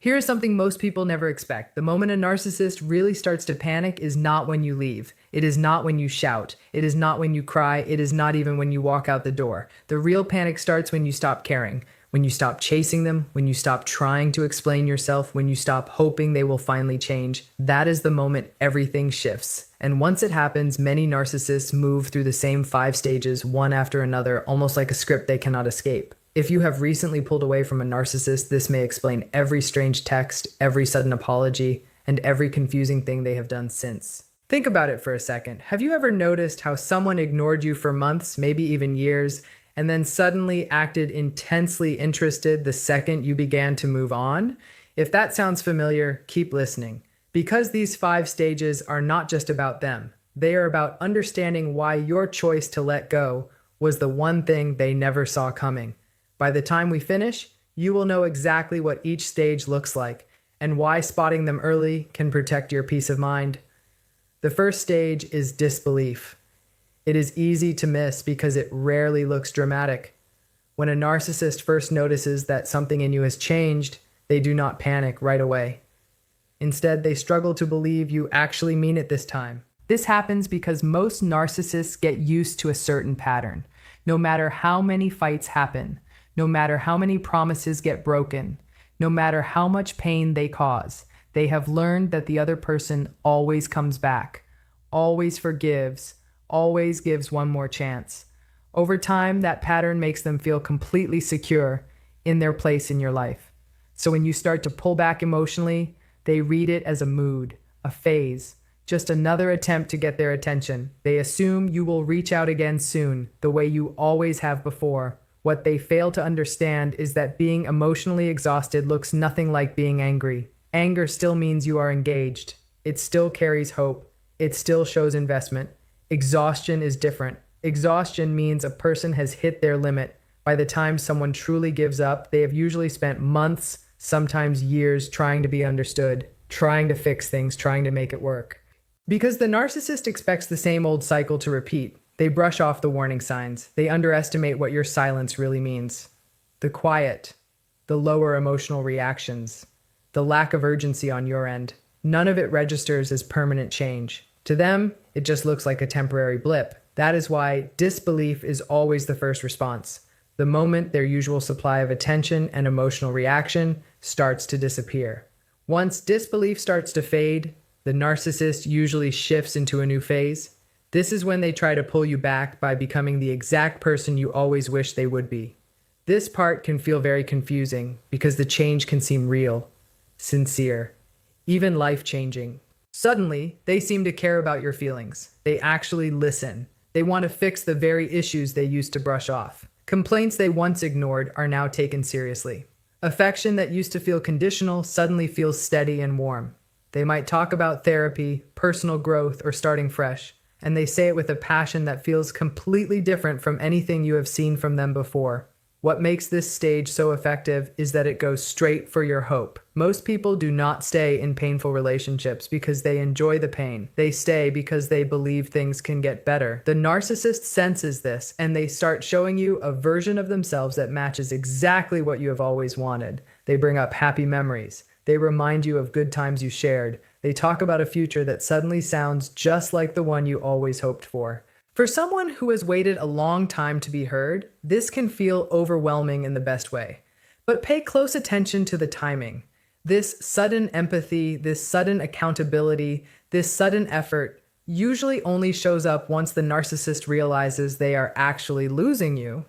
Here's something most people never expect. The moment a narcissist really starts to panic is not when you leave. It is not when you shout. It is not when you cry. It is not even when you walk out the door. The real panic starts when you stop caring, when you stop chasing them, when you stop trying to explain yourself, when you stop hoping they will finally change. That is the moment everything shifts. And once it happens, many narcissists move through the same 5 stages, one after another, almost like a script they cannot escape. If you have recently pulled away from a narcissist, this may explain every strange text, every sudden apology, and every confusing thing they have done since. Think about it for a second. Have you ever noticed how someone ignored you for months, maybe even years, and then suddenly acted intensely interested the second you began to move on? If that sounds familiar, keep listening. Because these 5 stages are not just about them. They are about understanding why your choice to let go was the one thing they never saw coming. By the time we finish, you will know exactly what each stage looks like and why spotting them early can protect your peace of mind. The first stage is disbelief. It is easy to miss because it rarely looks dramatic. When a narcissist first notices that something in you has changed, they do not panic right away. Instead, they struggle to believe you actually mean it this time. This happens because most narcissists get used to a certain pattern. No matter how many fights happen, no matter how many promises get broken, no matter how much pain they cause, they have learned that the other person always comes back, always forgives, always gives one more chance. Over time, that pattern makes them feel completely secure in their place in your life. So when you start to pull back emotionally, they read it as a mood, a phase, just another attempt to get their attention. They assume you will reach out again soon, the way you always have before. What they fail to understand is that being emotionally exhausted looks nothing like being angry. Anger still means you are engaged. It still carries hope. It still shows investment. Exhaustion is different. Exhaustion means a person has hit their limit. By the time someone truly gives up, they have usually spent months, sometimes years, trying to be understood, trying to fix things, trying to make it work. Because the narcissist expects the same old cycle to repeat. They brush off the warning signs. They underestimate what your silence really means. The quiet, the lower emotional reactions, the lack of urgency on your end. None of it registers as permanent change. To them, it just looks like a temporary blip. That is why disbelief is always the first response. The moment their usual supply of attention and emotional reaction starts to disappear. Once disbelief starts to fade, the narcissist usually shifts into a new phase. This is when they try to pull you back by becoming the exact person you always wish they would be. This part can feel very confusing because the change can seem real, sincere, even life-changing. Suddenly, they seem to care about your feelings. They actually listen. They want to fix the very issues they used to brush off. Complaints they once ignored are now taken seriously. Affection that used to feel conditional suddenly feels steady and warm. They might talk about therapy, personal growth, or starting fresh. And they say it with a passion that feels completely different from anything you have seen from them before. What makes this stage so effective is that it goes straight for your hope. Most people do not stay in painful relationships because they enjoy the pain. They stay because they believe things can get better. The narcissist senses this, and they start showing you a version of themselves that matches exactly what you have always wanted. They bring up happy memories. They remind you of good times you shared. They talk about a future that suddenly sounds just like the one you always hoped for. For someone who has waited a long time to be heard, this can feel overwhelming in the best way. But pay close attention to the timing. This sudden empathy, this sudden accountability, this sudden effort usually only shows up once the narcissist realizes they are actually losing you.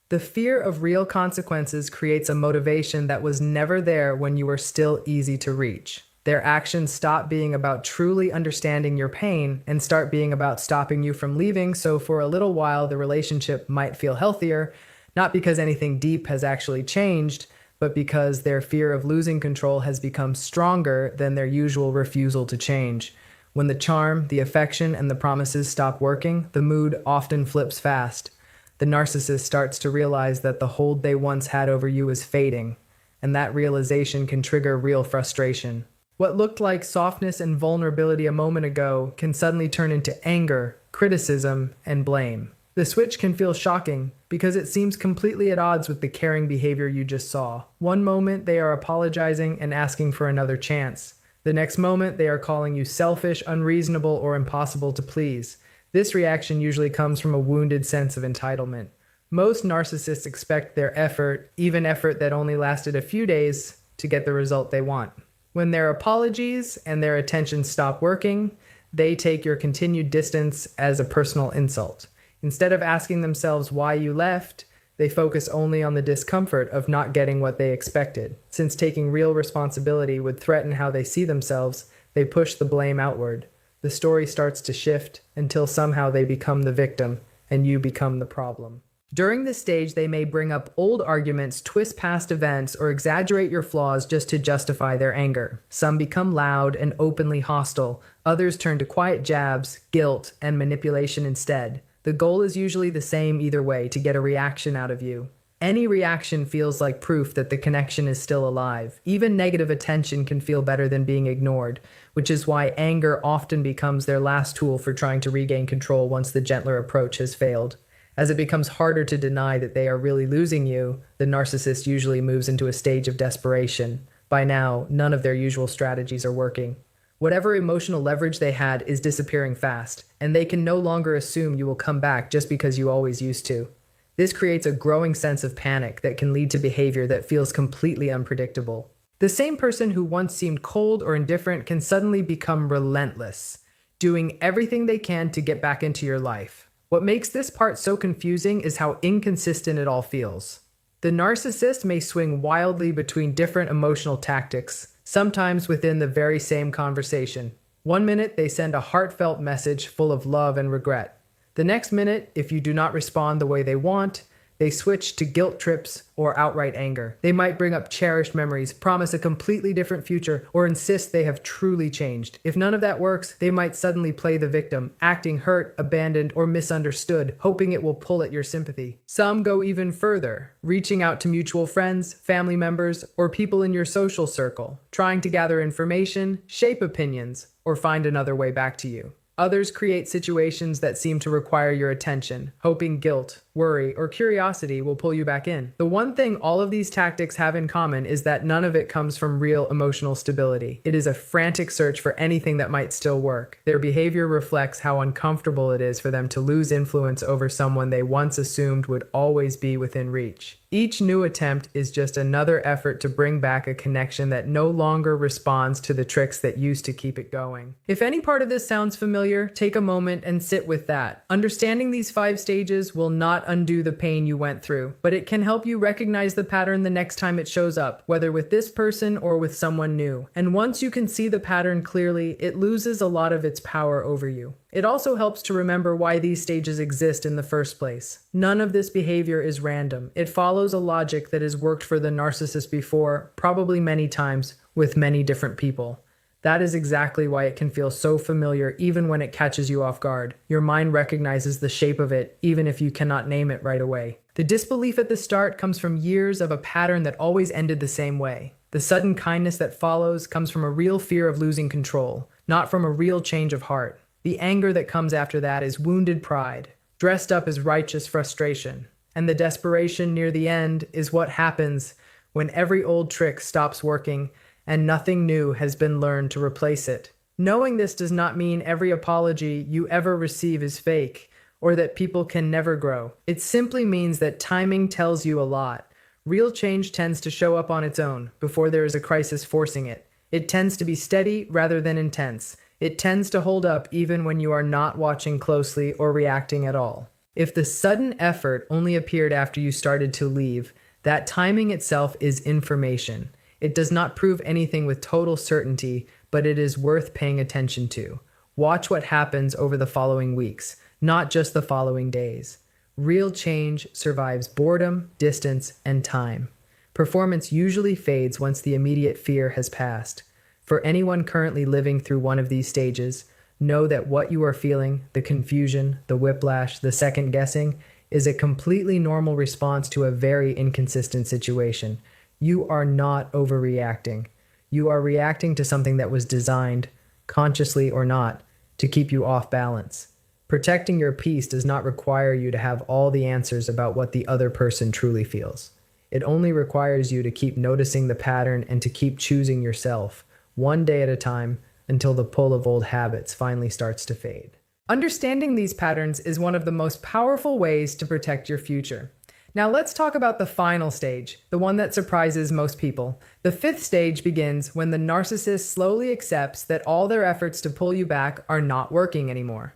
The fear of real consequences creates a motivation that was never there when you were still easy to reach. Their actions stop being about truly understanding your pain and start being about stopping you from leaving, so for a little while the relationship might feel healthier, not because anything deep has actually changed, but because their fear of losing control has become stronger than their usual refusal to change. When the charm, the affection, and the promises stop working, the mood often flips fast. The narcissist starts to realize that the hold they once had over you is fading, and that realization can trigger real frustration. What looked like softness and vulnerability a moment ago can suddenly turn into anger, criticism, and blame. The switch can feel shocking because it seems completely at odds with the caring behavior you just saw. One moment they are apologizing and asking for another chance. The next moment they are calling you selfish, unreasonable, or impossible to please. This reaction usually comes from a wounded sense of entitlement. Most narcissists expect their effort, even effort that only lasted a few days, to get the result they want. When their apologies and their attention stop working, they take your continued distance as a personal insult. Instead of asking themselves why you left, they focus only on the discomfort of not getting what they expected. Since taking real responsibility would threaten how they see themselves, they push the blame outward. The story starts to shift until somehow they become the victim and you become the problem. During this stage, they may bring up old arguments, twist past events, or exaggerate your flaws just to justify their anger. Some become loud and openly hostile. Others turn to quiet jabs, guilt, and manipulation instead. The goal is usually the same either way, to get a reaction out of you. Any reaction feels like proof that the connection is still alive. Even negative attention can feel better than being ignored, which is why anger often becomes their last tool for trying to regain control once the gentler approach has failed. As it becomes harder to deny that they are really losing you, the narcissist usually moves into a stage of desperation. By now, none of their usual strategies are working. Whatever emotional leverage they had is disappearing fast, and they can no longer assume you will come back just because you always used to. This creates a growing sense of panic that can lead to behavior that feels completely unpredictable. The same person who once seemed cold or indifferent can suddenly become relentless, doing everything they can to get back into your life. What makes this part so confusing is how inconsistent it all feels. The narcissist may swing wildly between different emotional tactics, sometimes within the very same conversation. One minute, they send a heartfelt message full of love and regret. The next minute, if you do not respond the way they want, they switch to guilt trips or outright anger. They might bring up cherished memories, promise a completely different future, or insist they have truly changed. If none of that works, they might suddenly play the victim, acting hurt, abandoned, or misunderstood, hoping it will pull at your sympathy. Some go even further, reaching out to mutual friends, family members, or people in your social circle, trying to gather information, shape opinions, or find another way back to you. Others create situations that seem to require your attention, hoping guilt, worry, or curiosity will pull you back in. The one thing all of these tactics have in common is that none of it comes from real emotional stability. It is a frantic search for anything that might still work. Their behavior reflects how uncomfortable it is for them to lose influence over someone they once assumed would always be within reach. Each new attempt is just another effort to bring back a connection that no longer responds to the tricks that used to keep it going. If any part of this sounds familiar, take a moment and sit with that. Understanding these 5 stages will not undo the pain you went through, but it can help you recognize the pattern the next time it shows up, whether with this person or with someone new. And once you can see the pattern clearly, it loses a lot of its power over you. It also helps to remember why these stages exist in the first place. None of this behavior is random. It follows a logic that has worked for the narcissist before, probably many times, with many different people. That is exactly why it can feel so familiar even when it catches you off guard. Your mind recognizes the shape of it, even if you cannot name it right away. The disbelief at the start comes from years of a pattern that always ended the same way. The sudden kindness that follows comes from a real fear of losing control, not from a real change of heart. The anger that comes after that is wounded pride, dressed up as righteous frustration. And the desperation near the end is what happens when every old trick stops working and nothing new has been learned to replace it. Knowing this does not mean every apology you ever receive is fake, or that people can never grow. It simply means that timing tells you a lot. Real change tends to show up on its own, before there is a crisis forcing it. It tends to be steady rather than intense. It tends to hold up even when you are not watching closely or reacting at all. If the sudden effort only appeared after you started to leave, that timing itself is information. It does not prove anything with total certainty, but it is worth paying attention to. Watch what happens over the following weeks, not just the following days. Real change survives boredom, distance, and time. Performance usually fades once the immediate fear has passed. For anyone currently living through one of these stages, know that what you are feeling, the confusion, the whiplash, the second guessing, is a completely normal response to a very inconsistent situation. You are not overreacting. You are reacting to something that was designed, consciously or not, to keep you off balance. Protecting your peace does not require you to have all the answers about what the other person truly feels. It only requires you to keep noticing the pattern and to keep choosing yourself, one day at a time, until the pull of old habits finally starts to fade. Understanding these patterns is one of the most powerful ways to protect your future. Now let's talk about the final stage, the one that surprises most people. The fifth stage begins when the narcissist slowly accepts that all their efforts to pull you back are not working anymore.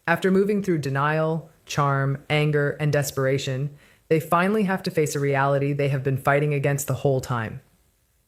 After moving through denial, charm, anger, and desperation, they finally have to face a reality they have been fighting against the whole time.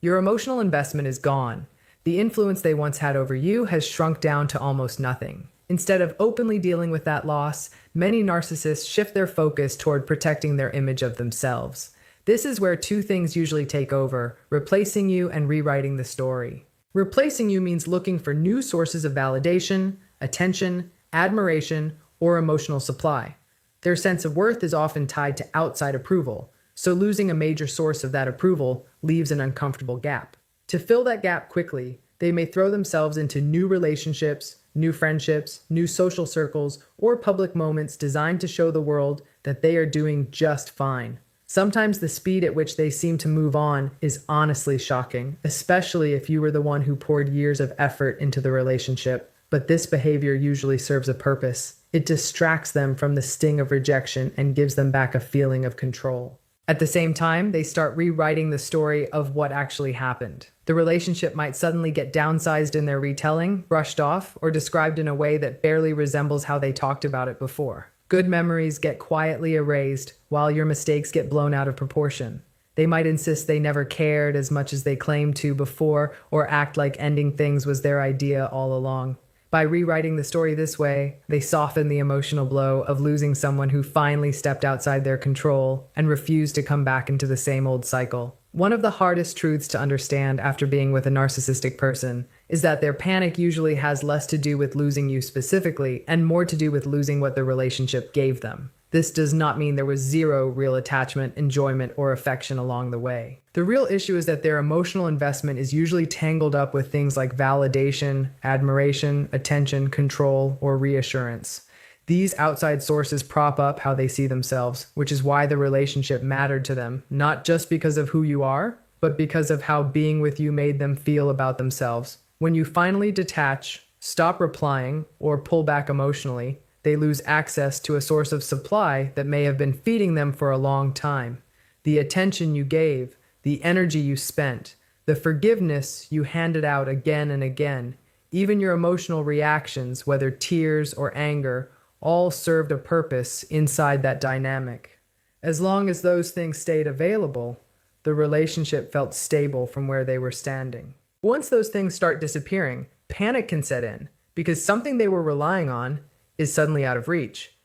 Your emotional investment is gone. The influence they once had over you has shrunk down to almost nothing. Instead of openly dealing with that loss, many narcissists shift their focus toward protecting their image of themselves. This is where two things usually take over: replacing you and rewriting the story. Replacing you means looking for new sources of validation, attention, admiration, or emotional supply. Their sense of worth is often tied to outside approval, so losing a major source of that approval leaves an uncomfortable gap. To fill that gap quickly, they may throw themselves into new relationships, new friendships, new social circles, or public moments designed to show the world that they are doing just fine. Sometimes the speed at which they seem to move on is honestly shocking, especially if you were the one who poured years of effort into the relationship. But this behavior usually serves a purpose. It distracts them from the sting of rejection and gives them back a feeling of control. At the same time, they start rewriting the story of what actually happened. The relationship might suddenly get downsized in their retelling, brushed off, or described in a way that barely resembles how they talked about it before. Good memories get quietly erased, while your mistakes get blown out of proportion. They might insist they never cared as much as they claimed to before, or act like ending things was their idea all along. By rewriting the story this way, they soften the emotional blow of losing someone who finally stepped outside their control and refused to come back into the same old cycle. One of the hardest truths to understand after being with a narcissistic person is that their panic usually has less to do with losing you specifically and more to do with losing what the relationship gave them. This does not mean there was zero real attachment, enjoyment, or affection along the way. The real issue is that their emotional investment is usually tangled up with things like validation, admiration, attention, control, or reassurance. These outside sources prop up how they see themselves, which is why the relationship mattered to them, not just because of who you are, but because of how being with you made them feel about themselves. When you finally detach, stop replying, or pull back emotionally, they lose access to a source of supply that may have been feeding them for a long time. The attention you gave, the energy you spent, the forgiveness you handed out again and again, even your emotional reactions, whether tears or anger, all served a purpose inside that dynamic. As long as those things stayed available, the relationship felt stable from where they were standing. Once those things start disappearing, panic can set in because something they were relying on is suddenly out of reach.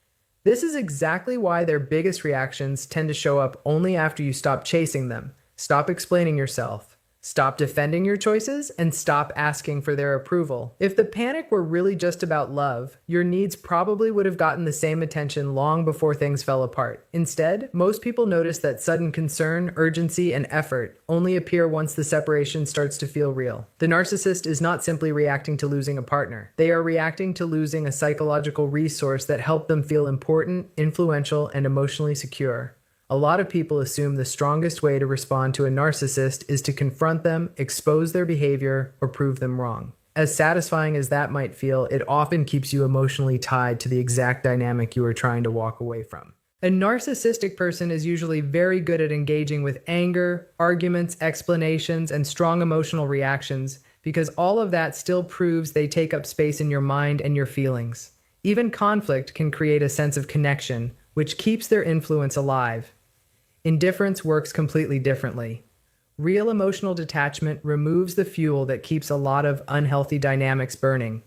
This is exactly why their biggest reactions tend to show up only after you stop chasing them, stop explaining yourself, stop defending your choices, and stop asking for their approval. If the panic were really just about love, your needs probably would have gotten the same attention long before things fell apart. Instead, most people notice that sudden concern, urgency, and effort only appear once the separation starts to feel real. The narcissist is not simply reacting to losing a partner. They are reacting to losing a psychological resource that helped them feel important, influential, and emotionally secure. A lot of people assume the strongest way to respond to a narcissist is to confront them, expose their behavior, or prove them wrong. As satisfying as that might feel, it often keeps you emotionally tied to the exact dynamic you are trying to walk away from. A narcissistic person is usually very good at engaging with anger, arguments, explanations, and strong emotional reactions because all of that still proves they take up space in your mind and your feelings. Even conflict can create a sense of connection, which keeps their influence alive. Indifference works completely differently. Real emotional detachment removes the fuel that keeps a lot of unhealthy dynamics burning.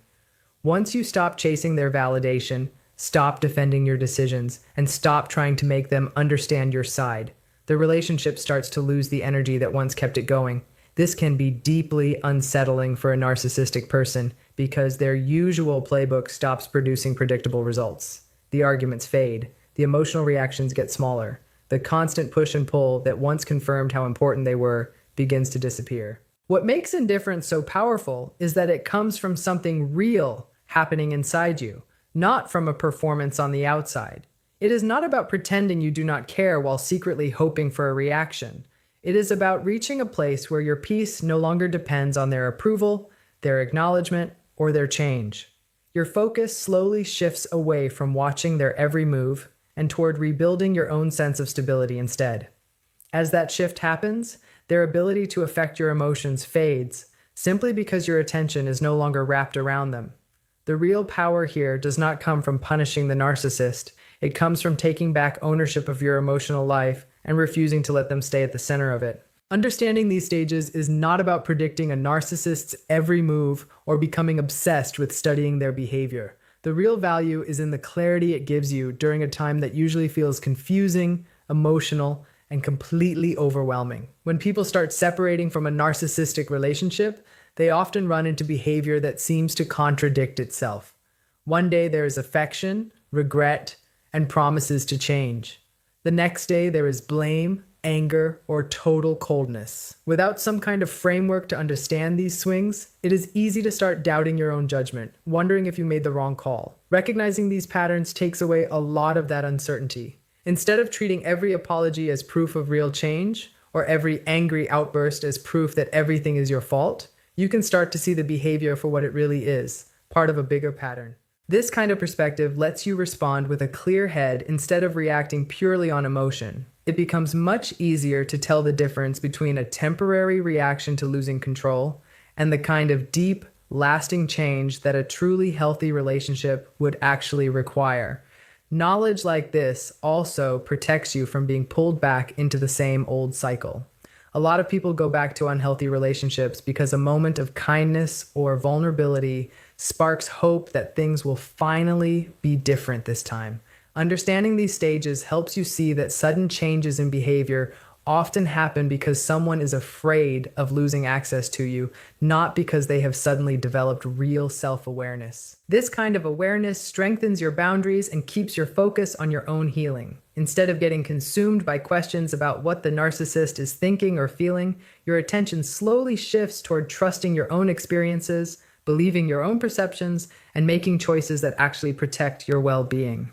Once you stop chasing their validation, stop defending your decisions, and stop trying to make them understand your side, the relationship starts to lose the energy that once kept it going. This can be deeply unsettling for a narcissistic person because their usual playbook stops producing predictable results. The arguments fade. The emotional reactions get smaller. The constant push and pull that once confirmed how important they were begins to disappear. What makes indifference so powerful is that it comes from something real happening inside you. not from a performance on the outside. It is not about pretending you do not care while secretly hoping for a reaction. It is about reaching a place where your peace no longer depends on their approval, their acknowledgement, or their change. Your focus slowly shifts away from watching their every move and toward rebuilding your own sense of stability instead. As that shift happens, their ability to affect your emotions fades simply because your attention is no longer wrapped around them. The real power here does not come from punishing the narcissist. It comes from taking back ownership of your emotional life and refusing to let them stay at the center of it. Understanding these stages is not about predicting a narcissist's every move or becoming obsessed with studying their behavior. The real value is in the clarity it gives you during a time that usually feels confusing, emotional, and completely overwhelming. When people start separating from a narcissistic relationship, they often run into behavior that seems to contradict itself. One day there is affection, regret, and promises to change. The next day there is blame, anger, or total coldness. Without some kind of framework to understand these swings, it is easy to start doubting your own judgment, wondering if you made the wrong call. Recognizing these patterns takes away a lot of that uncertainty. Instead of treating every apology as proof of real change, or every angry outburst as proof that everything is your fault, you can start to see the behavior for what it really is, part of a bigger pattern. This kind of perspective lets you respond with a clear head instead of reacting purely on emotion. It becomes much easier to tell the difference between a temporary reaction to losing control and the kind of deep, lasting change that a truly healthy relationship would actually require. Knowledge like this also protects you from being pulled back into the same old cycle. A lot of people go back to unhealthy relationships because a moment of kindness or vulnerability sparks hope that things will finally be different this time. Understanding these stages helps you see that sudden changes in behavior often happen because someone is afraid of losing access to you, not because they have suddenly developed real self-awareness. This kind of awareness strengthens your boundaries and keeps your focus on your own healing. Instead of getting consumed by questions about what the narcissist is thinking or feeling, your attention slowly shifts toward trusting your own experiences, believing your own perceptions, and making choices that actually protect your well-being.